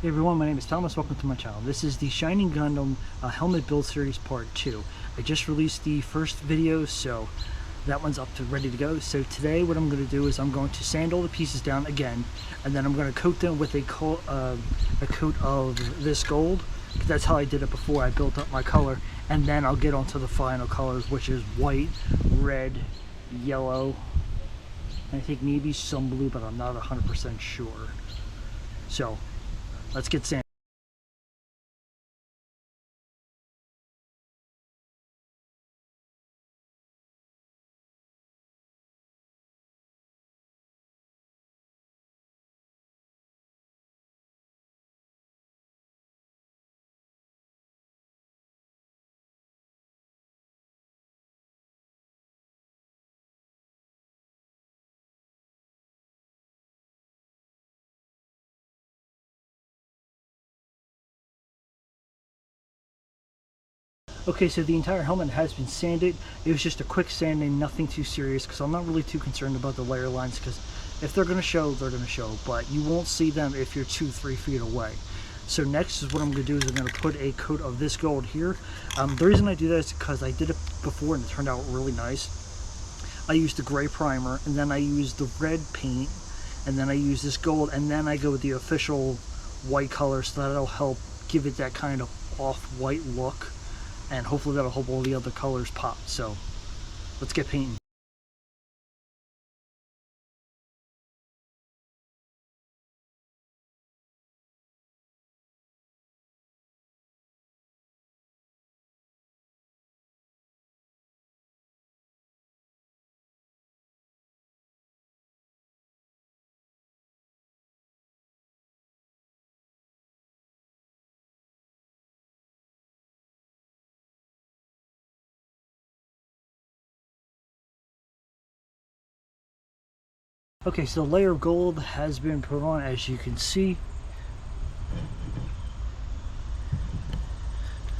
Hey everyone, my name is Thomas. Welcome to my channel. This is the Shining Gundam helmet build series part 2. I just released the first video, so that one's up to ready to go. So today what I'm going to do is I'm going to sand all the pieces down again, and then I'm going to coat them with a coat of this gold. That's how I did it before. I built up my color, and then I'll get onto the final colors, which is white, red, yellow, and I think maybe some blue, but I'm not 100% sure. So let's get sand. Okay, so the entire helmet has been sanded. It was just a quick sanding, nothing too serious, because I'm not really too concerned about the layer lines, because if they're going to show, they're going to show, but you won't see them if you're 2-3 feet away. So next is what I'm going to do is I'm going to put a coat of this gold here. The reason I do that is because I did it before and it turned out really nice. I used the gray primer, and then I used the red paint, and then I use this gold, and then I go with the official white color, so that'll help give it that kind of off-white look. And hopefully that'll help all the other colors pop. So let's get painting. Okay, so the layer of gold has been put on, as you can see.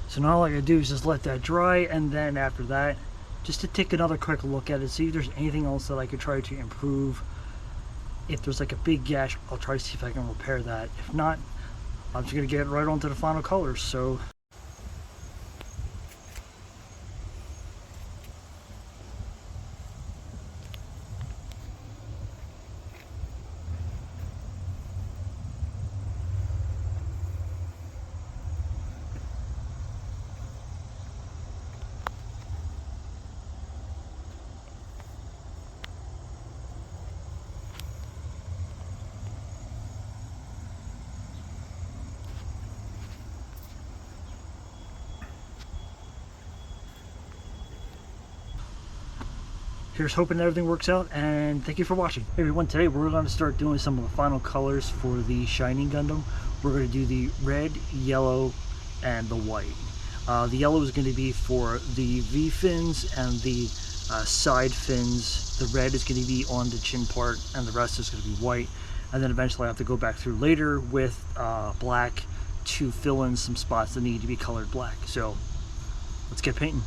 So now all I gotta do is just let that dry, and then after that, just to take another quick look at it, see if there's anything else that I could try to improve. If there's like a big gash, I'll try to see if I can repair that. If not, I'm just gonna get right onto the final colors. So here's hoping that everything works out, and thank you for watching. Hey everyone, today we're going to start doing some of the final colors for the Shining Gundam. We're going to do the red, yellow, and the white. The yellow is going to be for the V fins and the side fins. The red is going to be on the chin part, and the rest is going to be white. And then eventually I have to go back through later with black to fill in some spots that need to be colored black. So let's get painting.